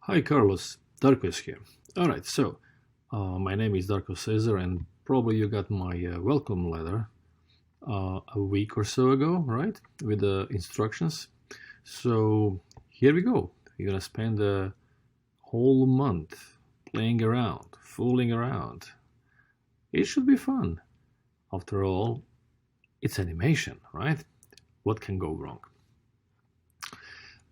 Hi Carlos, Darko here. Alright, so my name is Darko Cesar, and probably you got my welcome letter a week or so ago, right? With the instructions. So here we go. You're gonna spend a whole month playing around, fooling around. It should be fun. After all, it's animation, right? What can go wrong?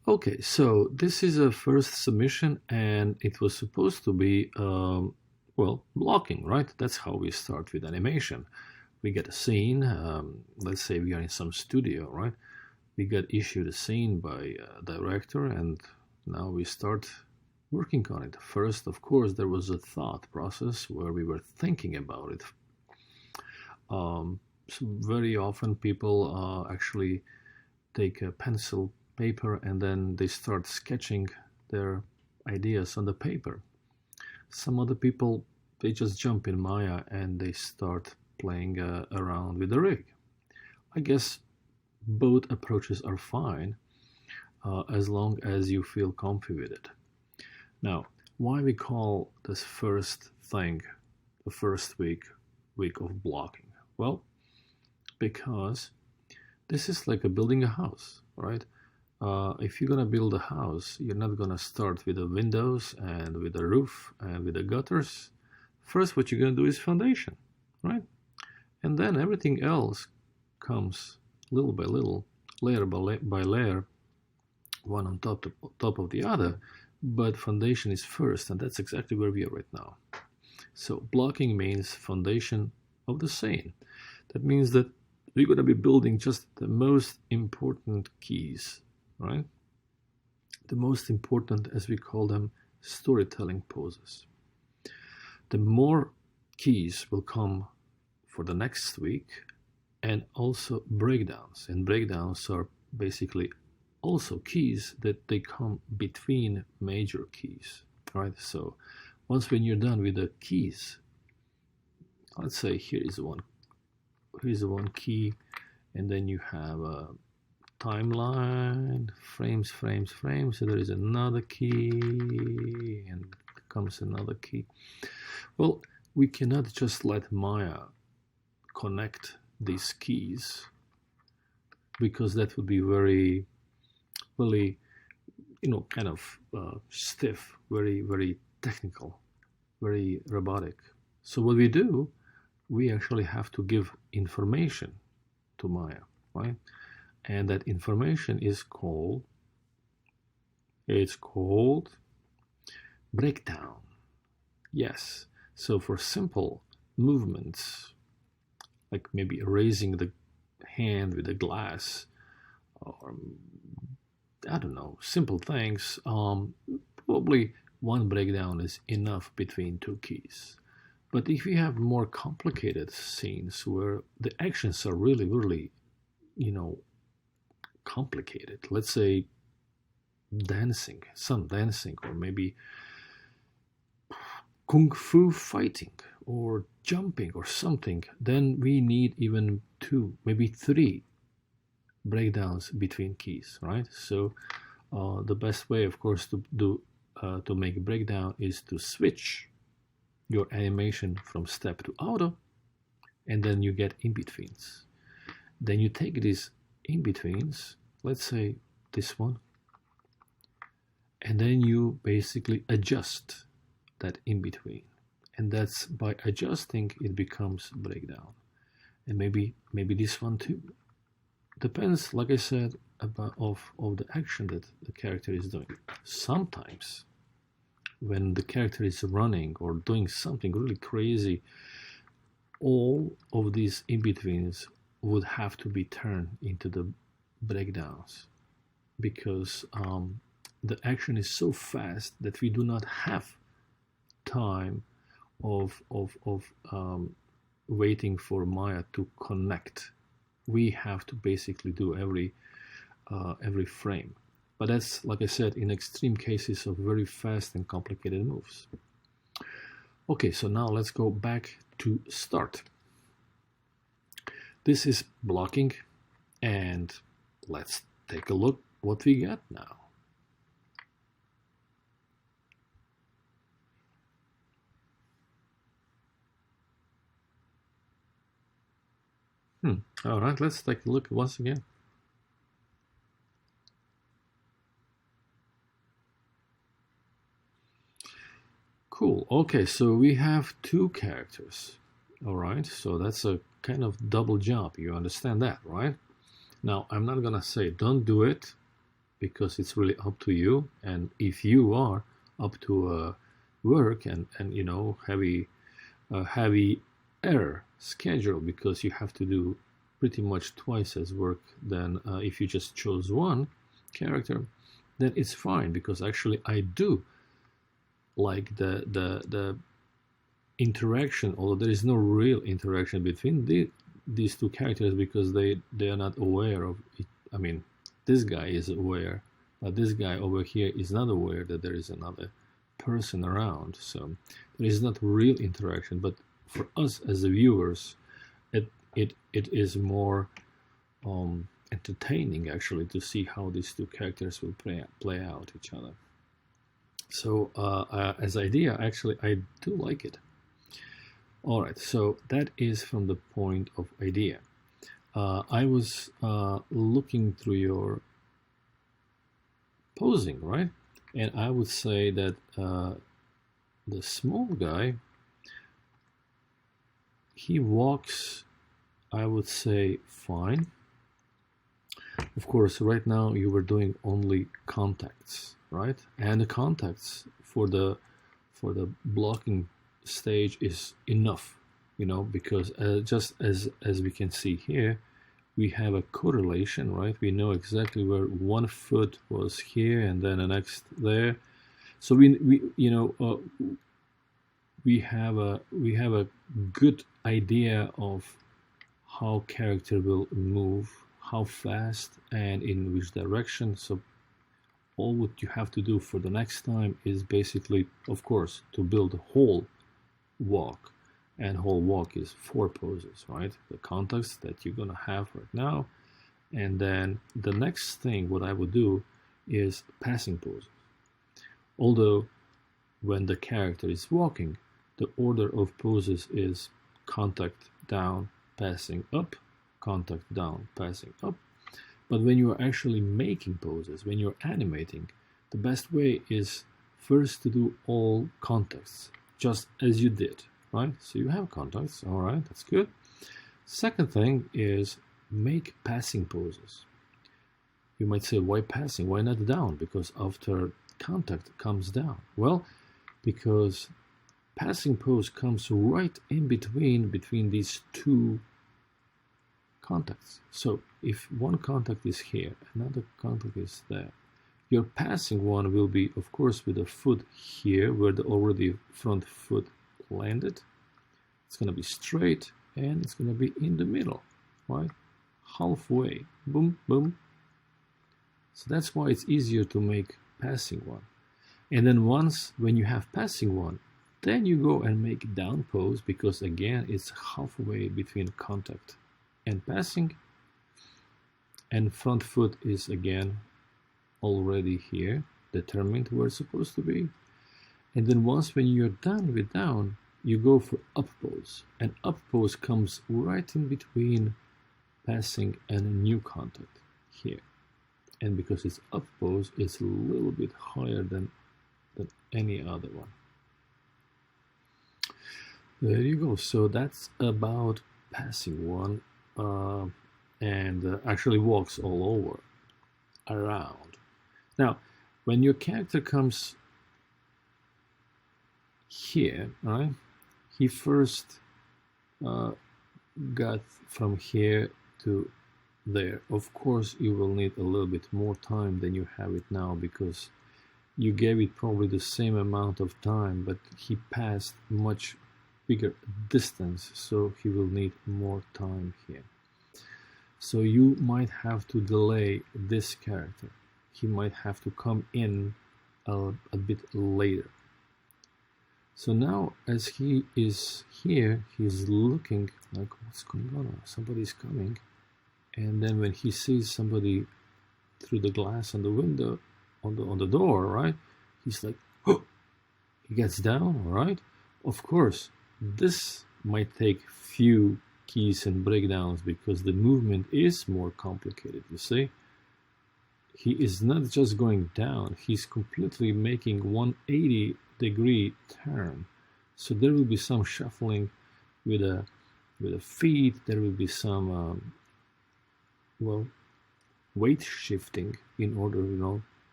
Okay, so this is a first submission, and it was supposed to be, well, blocking, right? That's how we start with animation. We get a scene. Let's say we are in some studio, right? We get issued a scene by a director, and now we start working on it. First, of course, there was a thought process where we were thinking about it. So very often, people actually take a pencil paper and then they start sketching their ideas on the paper. Some other people, they just jump in Maya and they start playing around with the rig. I guess both approaches are fine as long as you feel comfy with it. Now, why we call this first thing the first week of blocking? Well, because this is like a building a house, right? If you're gonna build a house, you're not gonna start with the windows and with the roof and with the gutters. First, what you're gonna do is foundation, right? And then everything else comes little by little, layer by layer, one on top of the other. But foundation is first, and that's exactly where we are right now. So blocking means foundation of the scene. That means that we're going to be building just the most important keys, right? The most important, as we call them, storytelling poses. The more keys will come for the next week, and also breakdowns. And breakdowns are basically also keys that they come between major keys, right? So once when you're done with the keys, let's say here's one key, and then you have a timeline, frames, so there is another key, and comes another key. Well, we cannot just let Maya connect these keys, because that would be very kind of stiff, very technical, very robotic. So what we do, we actually have to give information to Maya, right? And that information is called breakdown. Yes. So for simple movements, like maybe erasing the hand with a glass, or I don't know, simple things, probably one breakdown is enough between two keys. But if you have more complicated scenes where the actions are really, complicated, let's say some dancing, or maybe kung fu fighting, or jumping, or something, then we need even two, maybe three breakdowns between keys, right? So the best way, of course, to make a breakdown is to switch your animation from step to auto, and then you get in-betweens. Then you take these in-betweens, let's say this one, and then you basically adjust that in-between. And that's by adjusting it becomes breakdown. And maybe this one too. Depends, like I said, about of the action that the character is doing. Sometimes when the character is running or doing something really crazy, all of these in-betweens would have to be turned into the breakdowns, because the action is so fast that we do not have time of waiting for Maya to connect. We have to basically do every frame. But that's, like I said, in extreme cases of very fast and complicated moves. Okay, so now let's go back to start. This is blocking, and let's take a look what we got now. All right, let's take a look once again. Cool. Okay, so we have two characters. All right, so that's a kind of double job. You understand that, right? Now, I'm not gonna say don't do it because it's really up to you. And if you are up to work and you know heavy error schedule because you have to do pretty much twice as work than if you just chose one character, then it's fine because actually I do like the interaction, although there is no real interaction between these two characters because they are not aware of it. I mean, this guy is aware, but this guy over here is not aware that there is another person around. So there is not real interaction. But for us as the viewers, it is more entertaining actually to see how these two characters will play out each other. So as idea, actually, I do like it. All right, so that is from the point of idea. I was looking through your posing, right? And I would say that the small guy, he walks, I would say, fine. Of course, right now you were doing only contacts, right? And the contacts for the blocking stage is enough, you know, because just as we can see here, we have a correlation, right? We know exactly where one foot was here and then the next there. So we you know we have a good idea of how character will move, how fast and in which direction. So all what you have to do for the next time is basically, of course, to build a whole walk. And whole walk is 4 poses, right? The contacts that you're gonna have right now. And then the next thing what I would do is passing poses. Although when the character is walking, the order of poses is contact down, passing up, contact down, passing up. But when you are actually making poses, when you're animating, the best way is first to do all contacts, just as you did, right? So you have contacts, all right, that's good. Second thing is make passing poses. You might say, why passing? Why not down? Because after contact comes down. Well, because passing pose comes right in between these two contacts. So if one contact is here, another contact is there, your passing one will be, of course, with the foot here where the already front foot landed. It's going to be straight and it's going to be in the middle, right? Halfway, boom, boom. So that's why it's easier to make passing one. And then once when you have passing one, then you go and make down pose because again it's halfway between contact and passing, and front foot is again already here, determined where it's supposed to be. And then once when you're done with down, you go for up pose, and up pose comes right in between passing and a new contact here. And because it's up pose, it's a little bit higher than any other one. There you go. So that's about passing one, and actually walks all over around. Now, when your character comes here, right? He first got from here to there. Of course, you will need a little bit more time than you have it now because you gave it probably the same amount of time, but he passed much bigger distance, so he will need more time here. So you might have to delay this character. He might have to come in a bit later. So now as he is here, he's looking like, what's going on? Somebody's coming. And then when he sees somebody through the glass on the window, on the door, right? He's like, oh! He gets down, right? Of course, this might take few keys and breakdowns because the movement is more complicated, you see. He is not just going down, he's completely making 180-degree turn. So there will be some shuffling with the feet, there will be some well, weight shifting. In order,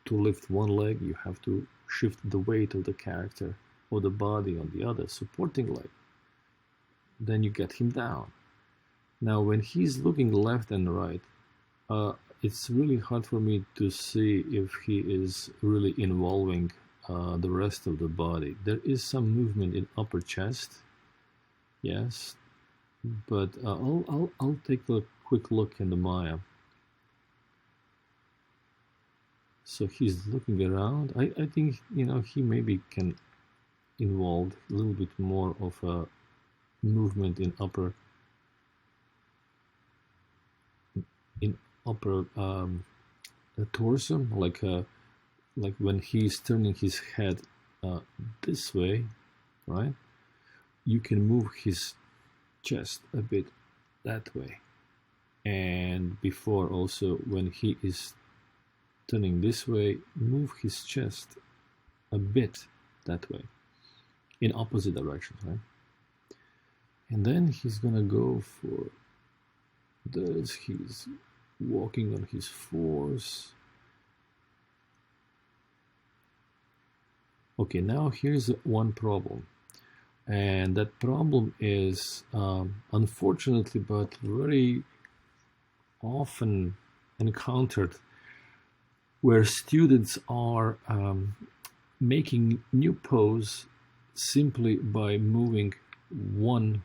to lift one leg, you have to shift the weight of the character or the body on the other supporting leg. Then you get him down. Now when he's looking left and right, it's really hard for me to see if he is really involving the rest of the body. There is some movement in upper chest, yes, but I'll take a quick look in the Maya. So he's looking around. I think he maybe can involve a little bit more of a movement in upper torso, like when he's turning his head this way, right? You can move his chest a bit that way, and before also when he is turning this way, move his chest a bit that way, in opposite directions, right? And then he's gonna go for this. He's walking on his fours. Okay, now here's one problem, and that problem is unfortunately but very often encountered, where students are making new pose simply by moving one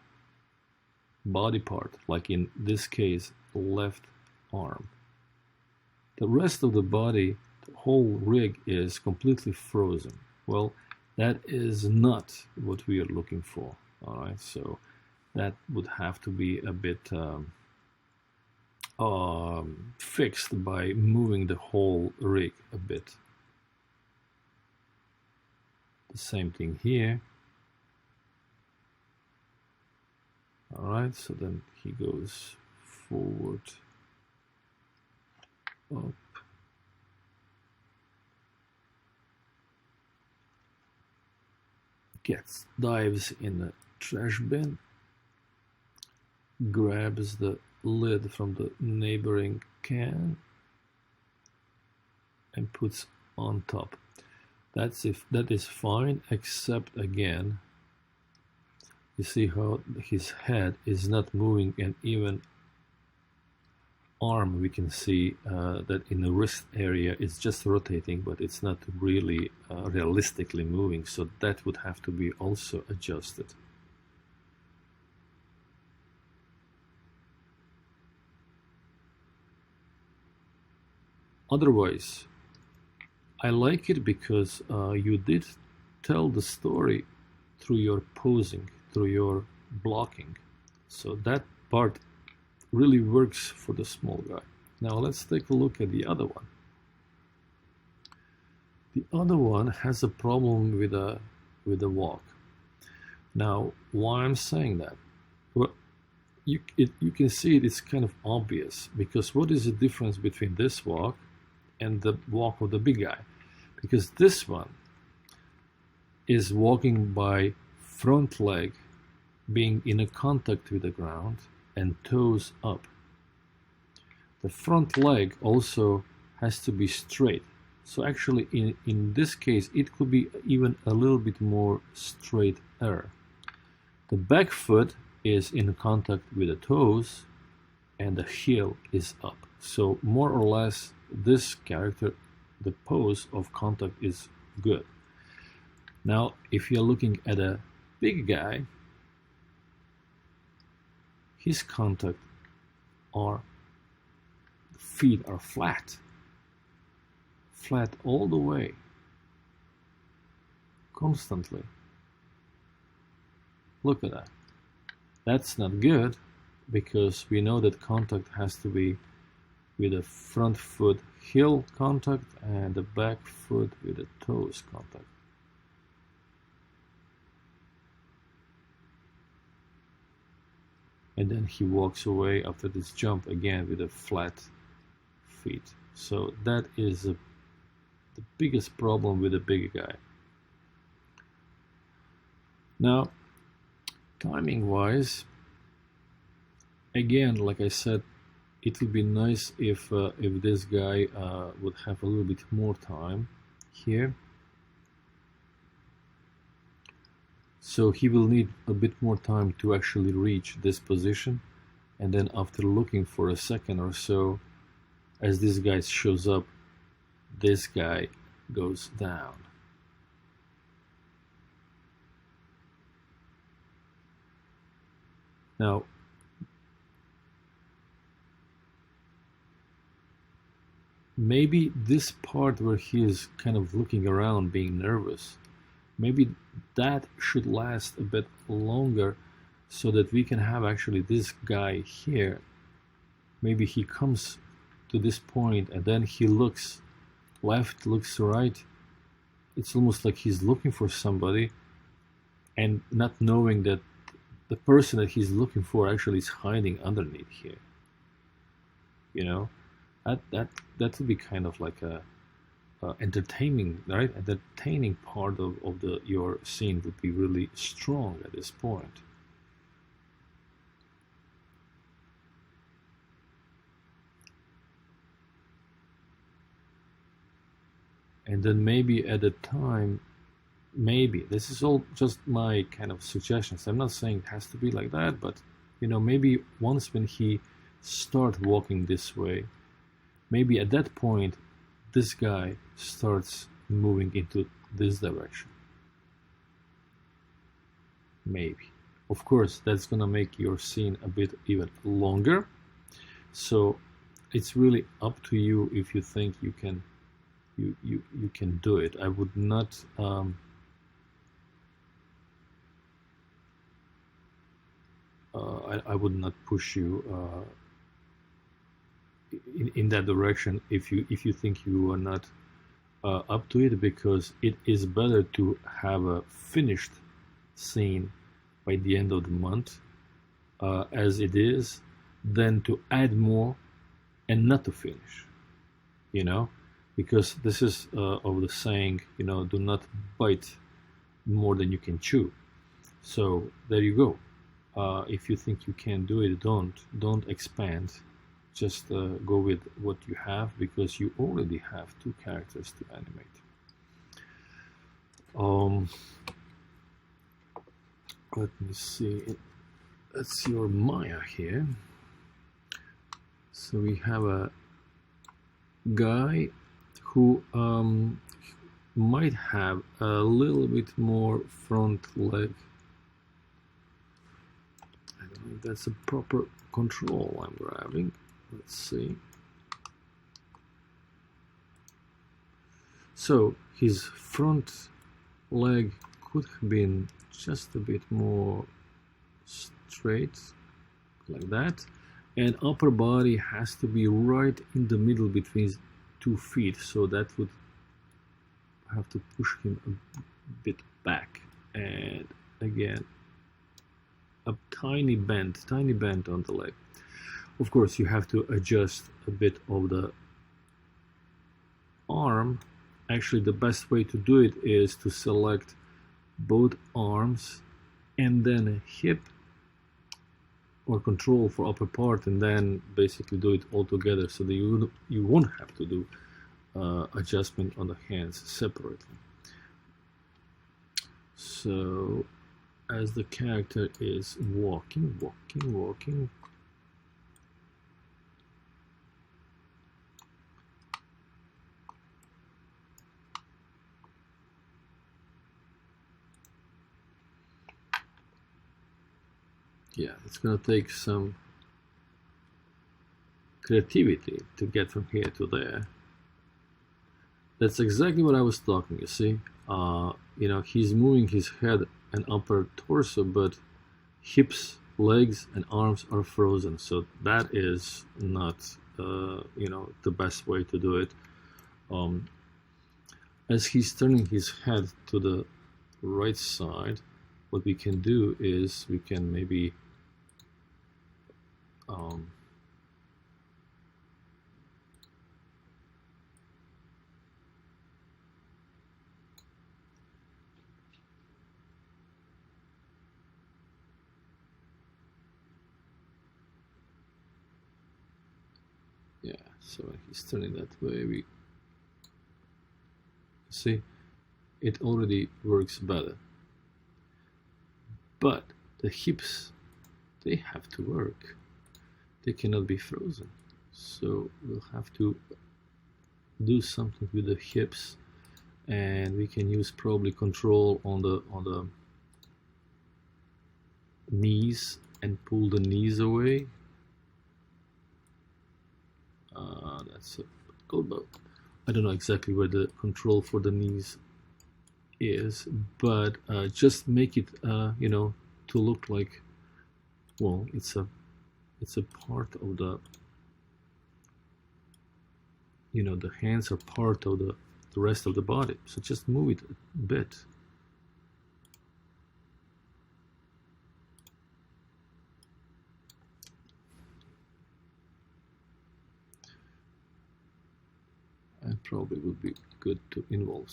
body part, like in this case left arm. The rest of the body, the whole rig, is completely frozen. Well, that is not what we are looking for. All right, so that would have to be a bit fixed by moving the whole rig a bit. The same thing here. All right, so then he goes forward, up, dives in the trash bin, grabs the lid from the neighboring can and puts on top. That is fine, except again, you see how his head is not moving, and even arm, we can see that in the wrist area it's just rotating, but it's not really realistically moving, so that would have to be also adjusted. Otherwise, I like it because you did tell the story through your posing, through your blocking. So that part really works for the small guy. Now let's take a look at the other one. The other one has a problem with the walk. Now, why I'm saying that? Well, you can see it's kind of obvious, because what is the difference between this walk and the walk of the big guy? Because this one is walking by front leg being in a contact with the ground and toes up. The front leg also has to be straight. So actually in this case it could be even a little bit more straighter. The back foot is in contact with the toes and the heel is up. So more or less this character, the pose of contact is good. Now if you're looking at a big guy, his contact feet are flat all the way, constantly. Look at that. That's not good, because we know that contact has to be with the front foot heel contact and the back foot with the toes contact. and then he walks away after this jump again with a flat feet. So that is the biggest problem with a big guy. Now, timing wise, again, like I said, it would be nice if this guy would have a little bit more time here. So he will need a bit more time to actually reach this position, and then after looking for a second or so, as this guy shows up, this guy goes down. Now, maybe this part where he is kind of looking around, being nervous, maybe that should last a bit longer so that we can have actually this guy here. Maybe he comes to this point and then he looks left, looks right. It's almost like he's looking for somebody and not knowing that the person that he's looking for actually is hiding underneath here. You know, that would be kind of like a entertaining, right? Entertaining part of your scene would be really strong at this point. And then maybe at the time, maybe this is all just my kind of suggestions. I'm not saying it has to be like that, but you know, maybe once when he starts walking this way, maybe at that point this guy starts moving into this direction. Maybe. Of course, that's gonna make your scene a bit even longer. So it's really up to you if you think you can do it. I would not I would not push you in that direction if you think you are not up to it, because it is better to have a finished scene by the end of the month as it is than to add more and not to finish, you know, because this is of the saying, you know, do not bite more than you can chew. So there you go. If you think you can do it, don't expand. Just go with what you have, because you already have 2 characters to animate. Let me see. That's your Maya here. So we have a guy who might have a little bit more front leg. I don't know if that's a proper control I'm grabbing. Let's see. So his front leg could have been just a bit more straight, like that, and upper body has to be right in the middle between 2 feet, so that would have to push him a bit back, and again a tiny bend on the leg. Of course, you have to adjust a bit of the arm. Actually, the best way to do it is to select both arms and then a hip or control for upper part, and then basically do it all together, so that you won't have to do adjustment on the hands separately. So as the character is walking, yeah, it's gonna take some creativity to get from here to there. That's exactly what I was talking, you see. You know, he's moving his head and upper torso, but hips, legs, and arms are frozen. So that is not, you know, the best way to do it. As he's turning his head to the right side, what we can do is we can maybe yeah, so when he's turning that way, we see it already works better. But the hips, they have to work. They cannot be frozen. So we'll have to do something with the hips, and we can use probably control on the knees and pull the knees away. That's a good. I don't know exactly where the control for the knees is, but just make it you know, to look like, well, it's a part of the, you know, the hands are part of the rest of the body, so just move it a bit. And probably would be good to involve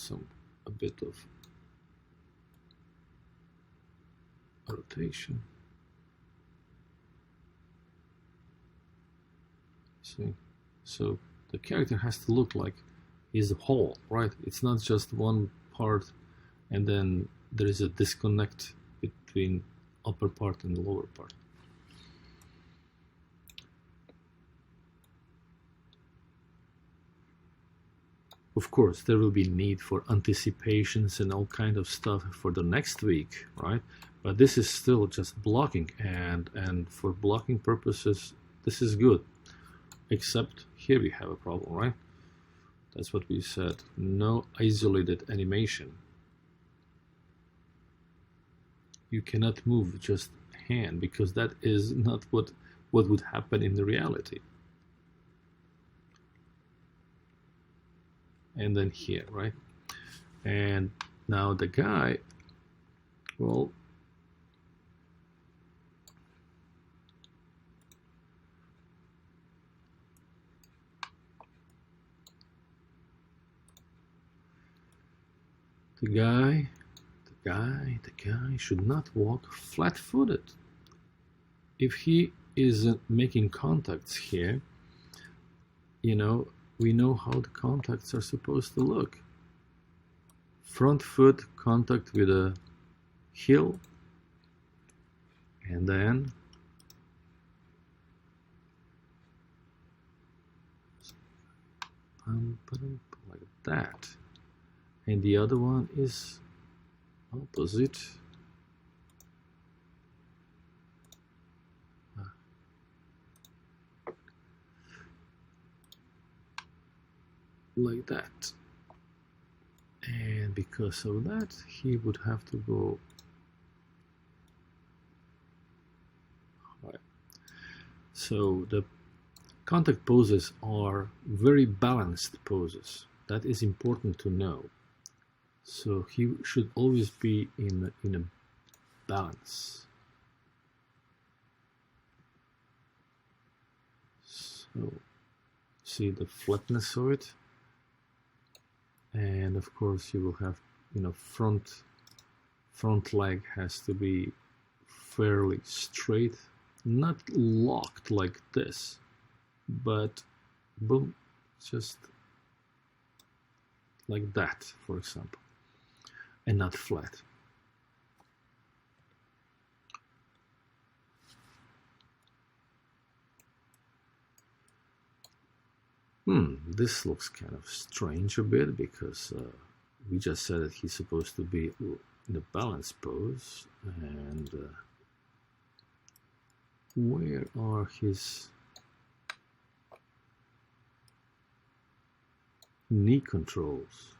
a bit of rotation. See, so the character has to look like he's a whole, right? It's not just one part and then there is a disconnect between upper part and the lower part. Of course, there will be need for anticipations and all kind of stuff for the next week, right? But this is still just blocking, and for blocking purposes, this is good. Except here we have a problem, right? That's what we said. No isolated animation. You cannot move just hand because that is not what would happen in the reality. And then here, right? And now the guy, well, the guy should not walk flat-footed. If he is making contacts here, you know, we know how the contacts are supposed to look. Front foot contact with a heel, and then like that. And the other one is opposite. Like that. And because of that, he would have to go high. So the contact poses are very balanced poses. That is important to know. So he should always be in a balance. So see the flatness of it. And of course you will have, you know, front leg has to be fairly straight, not locked like this, but boom, just like that, for example, and not flat. This looks kind of strange a bit because we just said that he's supposed to be in a balance pose, and where are his knee controls?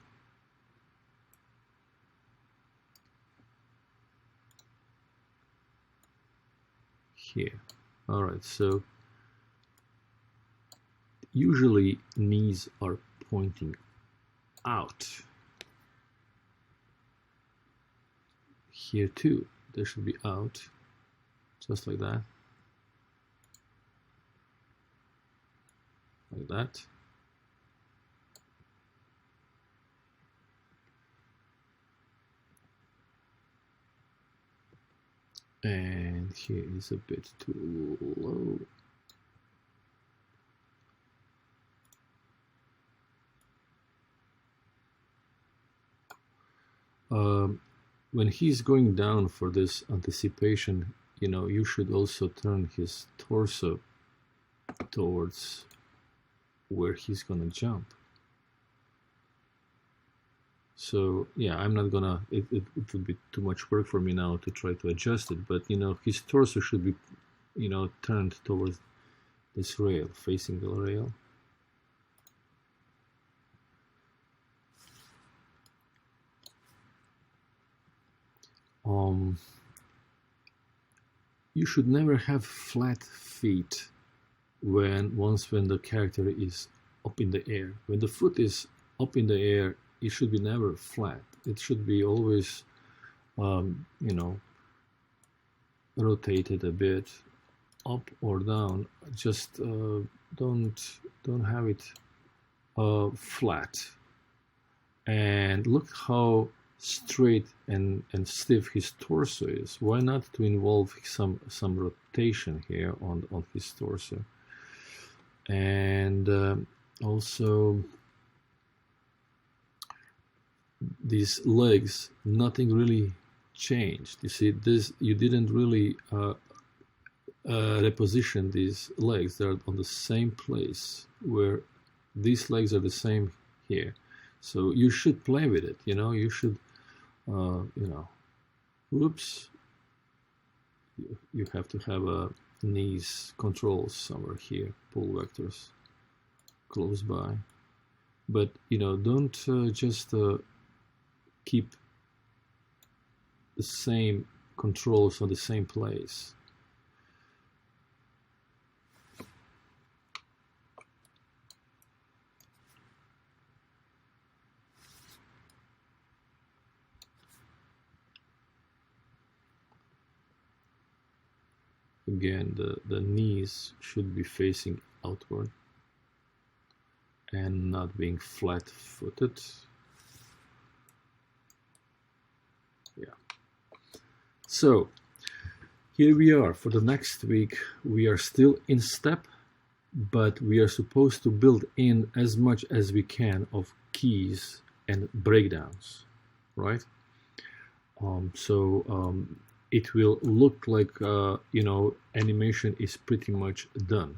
Here. All right, so usually knees are pointing out. Here too, they should be out, just like that. like that. And here is a bit too low. When he's going down for this anticipation, you know, you should also turn his torso towards where he's gonna jump. So yeah, I'm not gonna, it would be too much work for me now to try to adjust it, but you know, his torso should be, you know, turned towards this rail, facing the rail. You should never have flat feet when the character is up in the air. When the foot is up in the air, it should be never flat. It should be always, you know, rotated a bit, up or down. Just don't have it flat. And look how straight and stiff his torso is. Why not to involve some rotation here on his torso? And also these legs, nothing really changed. You see, this, you didn't really reposition these legs. They're on the same place, where these legs are the same here. So you should play with it, you know, you should, you know, whoops, you have to have a knees controls somewhere here, pull vectors close by. But, you know, don't just keep the same controls on the same place. Again, the knees should be facing outward and not being flat-footed. Yeah. So here we are. For the next week, we are still in step, but we are supposed to build in as much as we can of keys and breakdowns, right? It will look like, you know, animation is pretty much done,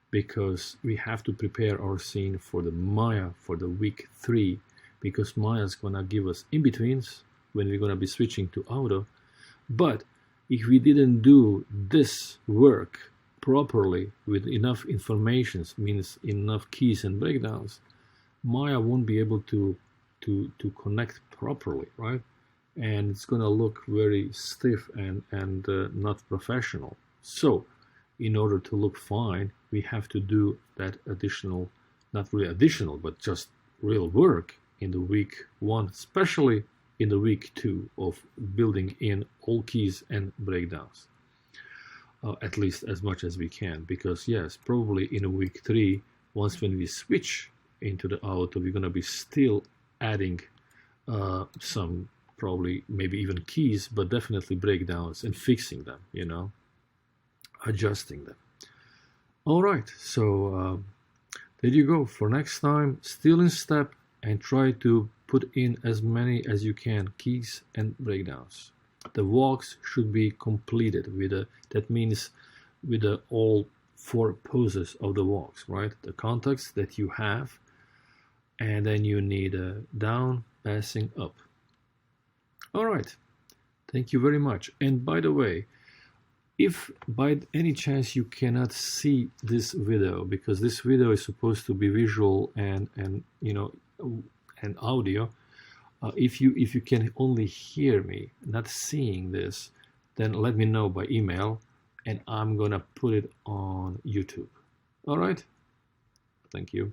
because we have to prepare our scene for the Maya for the week 3, because Maya is gonna give us in-betweens when we're gonna be switching to auto. But if we didn't do this work properly with enough information, means enough keys and breakdowns, Maya won't be able to connect properly, right? And it's gonna look very stiff and not professional. So in order to look fine, we have to do that additional, not really additional, but just real work in the week 1, especially in the week 2 of building in all keys and breakdowns, at least as much as we can. Because yes, probably in a week 3, once when we switch into the auto, we're gonna be still adding some, probably maybe even keys, but definitely breakdowns and fixing them, you know, adjusting them. All right, so there you go. For next time, still in step, and try to put in as many as you can keys and breakdowns. The walks should be completed with that means with all 4 poses of the walks, right? The contacts that you have, and then you need a down, passing, up. All right, thank you very much. And by the way, if by any chance you cannot see this video, because this video is supposed to be visual and you know, and audio, if you can only hear me, not seeing this, then let me know by email, and I'm gonna put it on YouTube. All right, thank you.